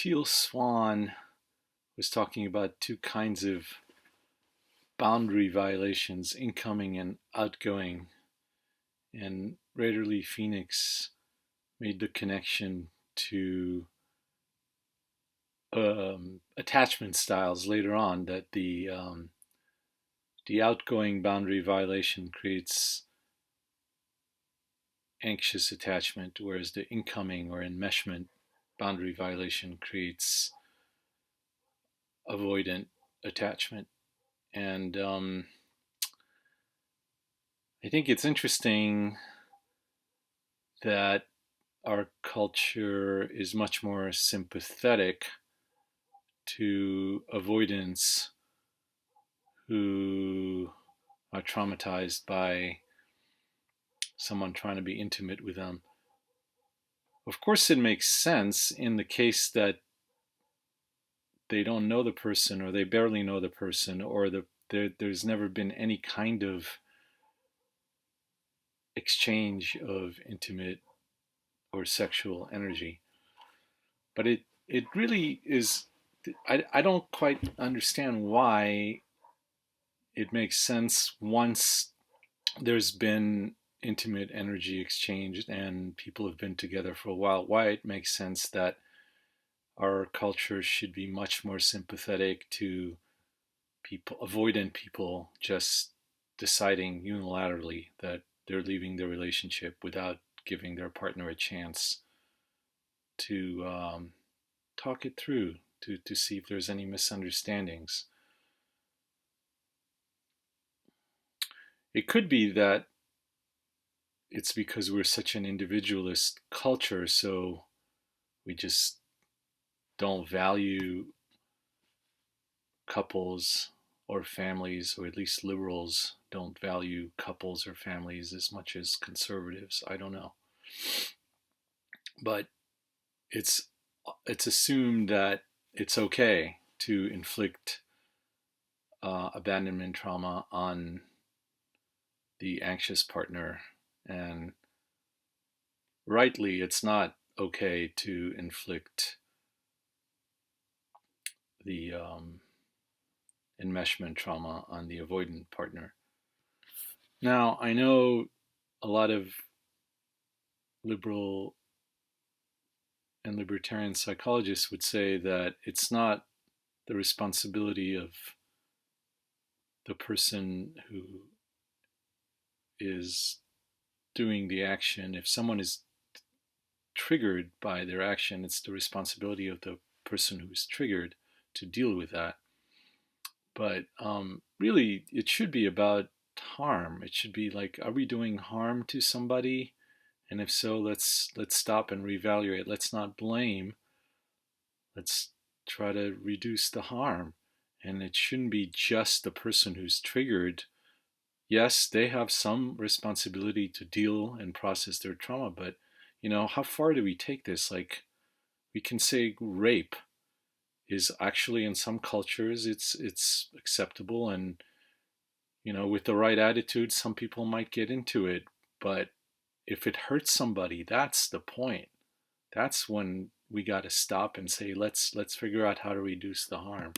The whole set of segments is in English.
Teal Swan was talking about two kinds of boundary violations, incoming and outgoing. And Raiderly Phoenix made the connection to attachment styles later on, that the outgoing boundary violation creates anxious attachment, whereas the incoming or enmeshment boundary violation creates avoidant attachment. And I think it's interesting that our culture is much more sympathetic to avoidants who are traumatized by someone trying to be intimate with them. Of course, it makes sense in the case that they don't know the person, or they barely know the person, or there's never been any kind of exchange of intimate or sexual energy. But it really is. I don't quite understand why it makes sense once there's been intimate energy exchanged and people have been together for a while, why it makes sense that our culture should be much more sympathetic to people, avoidant people, just deciding unilaterally that they're leaving the relationship without giving their partner a chance to talk it through, to see if there's any misunderstandings. It could be that it's because we're such an individualist culture, so we just don't value couples or families, or at least liberals don't value couples or families as much as conservatives. I don't know. But it's it's assumed that it's okay to inflict abandonment trauma on the anxious partner, and rightly, it's not okay to inflict the enmeshment trauma on the avoidant partner. Now, I know a lot of liberal and libertarian psychologists would say that it's not the responsibility of the person who is doing the action. If someone is triggered by their action, it's the responsibility of the person who's triggered to deal with that. But really, it should be about harm. It should be like, are we doing harm to somebody? And if so, let's stop and reevaluate. Let's not blame. Let's try to reduce the harm. And it shouldn't be just the person who's triggered. Yes, they have some responsibility to deal and process their trauma, but how far do we take this? Like, we can say rape is actually, in some cultures, it's acceptable, and with the right attitude, some people might get into it. But if it hurts somebody, that's the point. That's when we got to stop and say, let's figure out how to reduce the harm.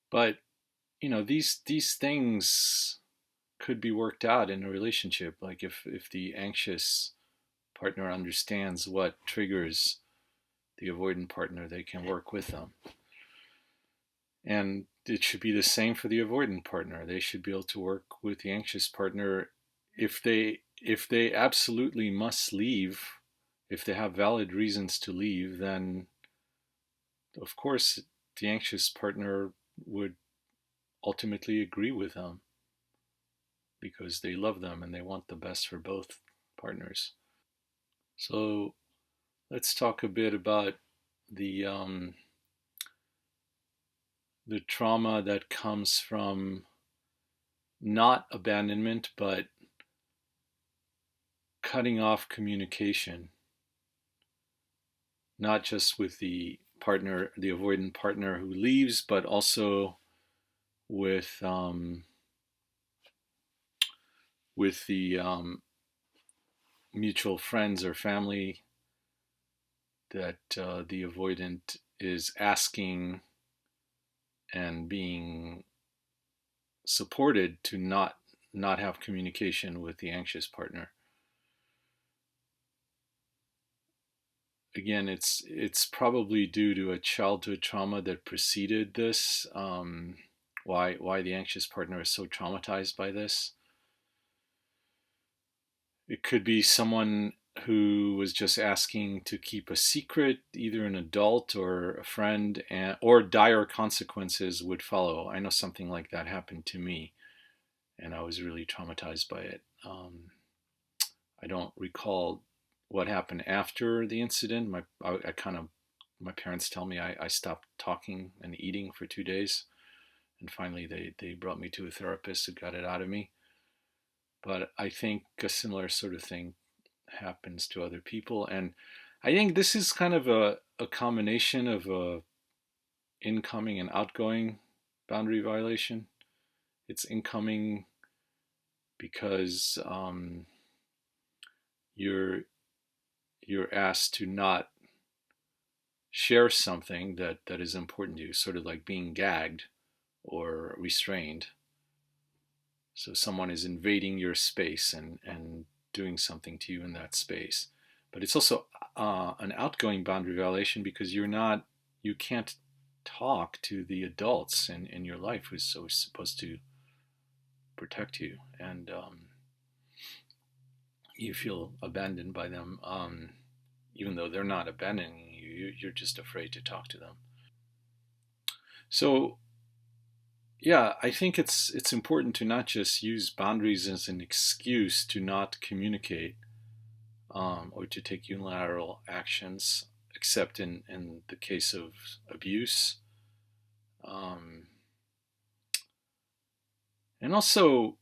But these things could be worked out in a relationship. Like, if the anxious partner understands what triggers the avoidant partner, they can work with them. And it should be the same for the avoidant partner. They should be able to work with the anxious partner. If they absolutely must leave, if they have valid reasons to leave, then of course the anxious partner would ultimately agree with them, because they love them and they want the best for both partners. So let's talk a bit about the the trauma that comes from not abandonment, but cutting off communication, not just with the partner, the avoidant partner who leaves, but also with um, with the, um, mutual friends or family that the avoidant is asking and being supported to not have communication with the anxious partner. Again, it's probably due to a childhood trauma that preceded this. Why the anxious partner is so traumatized by this? It could be someone who was just asking to keep a secret, either an adult or a friend, or dire consequences would follow. I know something like that happened to me, and I was really traumatized by it. I don't recall what happened after the incident. I kind of my parents tell me I stopped talking and eating for 2 days, and finally they brought me to a therapist who got it out of me. But I think a similar sort of thing happens to other people, and I think this is kind of a combination of a incoming and outgoing boundary violation. It's incoming because you're you're asked to not share something that is important to you, sort of like being gagged or restrained. So someone is invading your space and doing something to you in that space. But it's also an outgoing boundary violation because you can't talk to the adults in your life who's so supposed to protect you, and you feel abandoned by them, even though they're not abandoning you. You're just afraid to talk to them. So yeah, I think it's important to not just use boundaries as an excuse to not communicate, or to take unilateral actions, except in the case of abuse. Um, and also,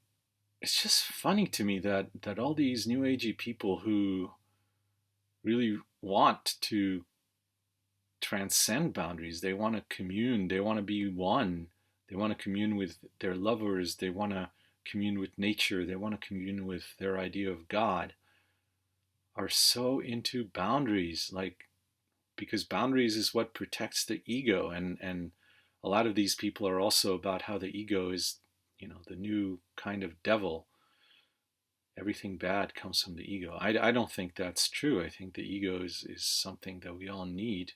it's just funny to me that all these new agey people who really want to transcend boundaries, they want to commune, they want to be one, they want to commune with their lovers, they want to commune with nature, they want to commune with their idea of God, are so into boundaries, like, because boundaries is what protects the ego, and a lot of these people are also about how the ego is, the new kind of devil. Everything bad comes from the ego. I don't think that's true. I think the ego is something that we all need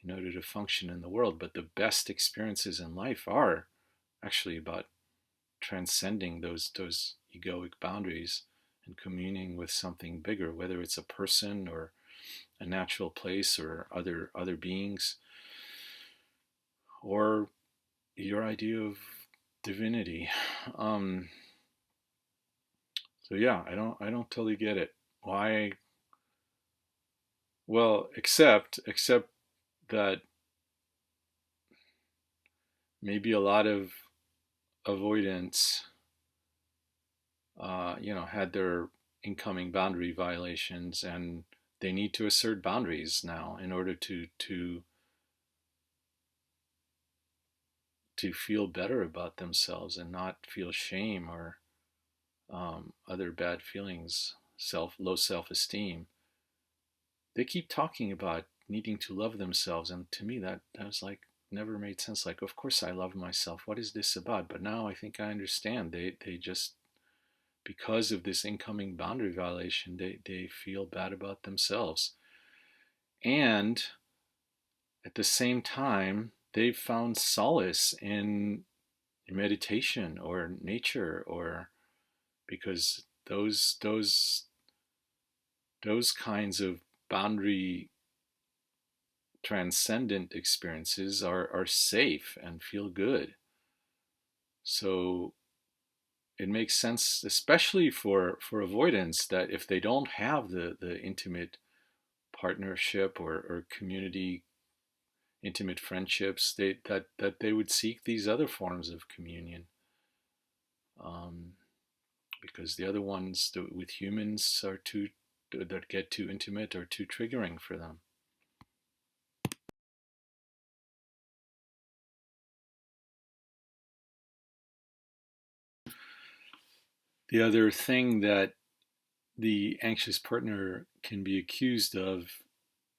in order to function in the world, but the best experiences in life are actually about transcending those egoic boundaries and communing with something bigger, whether it's a person or a natural place or other beings, or your idea of divinity. Um, so yeah, I don't totally get it. Why? Well, except that maybe a lot of avoidance, had their incoming boundary violations, and they need to assert boundaries now in order to feel better about themselves and not feel shame or other bad feelings, low self esteem. They keep talking about needing to love themselves, and to me that was like never made sense. Like, of course I love myself. What is this about? But now I think I understand. They just, because of this incoming boundary violation, they feel bad about themselves. And at the same time, they've found solace in meditation or nature, or because those kinds of boundary transcendent experiences are safe and feel good. So it makes sense, especially for avoidance, that if they don't have the intimate partnership or community, intimate friendships, that they would seek these other forms of communion, um, because the other ones with humans are too that get too intimate or too triggering for them. The other thing that the anxious partner can be accused of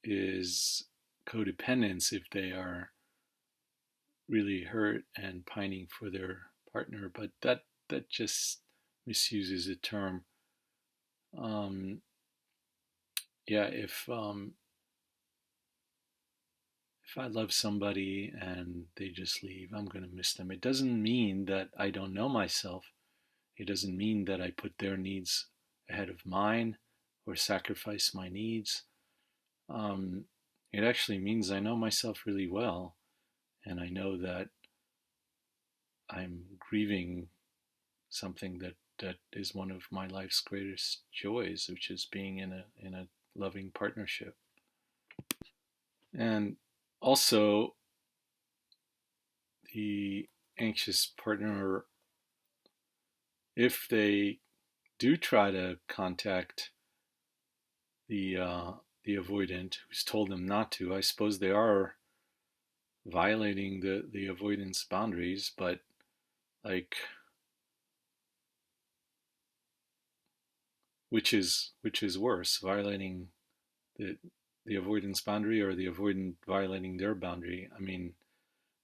is codependence if they are really hurt and pining for their partner, but that just misuses the term. Um, yeah, if I love somebody and they just leave, I'm gonna miss them. It doesn't mean that I don't know myself. It doesn't mean that I put their needs ahead of mine or sacrifice my needs. Um, it actually means I know myself really well, and I know that I'm grieving something that is one of my life's greatest joys, which is being in a loving partnership. And also, the anxious partner, if they do try to contact the avoidant who's told them not to, I suppose they are violating the avoidance boundaries. But like, which is worse, violating the the avoidance boundary or the avoidant violating their boundary? I mean,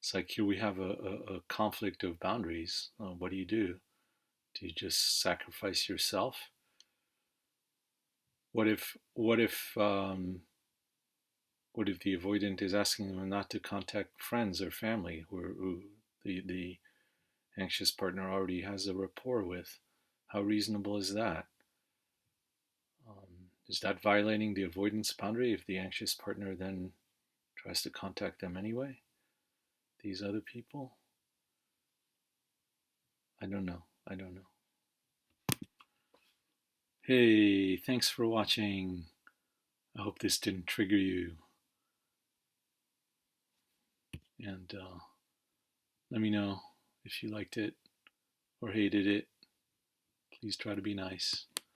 it's like here we have a conflict of boundaries. What do you do? Do you just sacrifice yourself? What if the avoidant is asking them not to contact friends or family who the anxious partner already has a rapport with? How reasonable is that? Is that violating the avoidance boundary if the anxious partner then tries to contact them anyway? These other people? I don't know. I don't know. Hey, thanks for watching. I hope this didn't trigger you. And let me know if you liked it or hated it. Please try to be nice.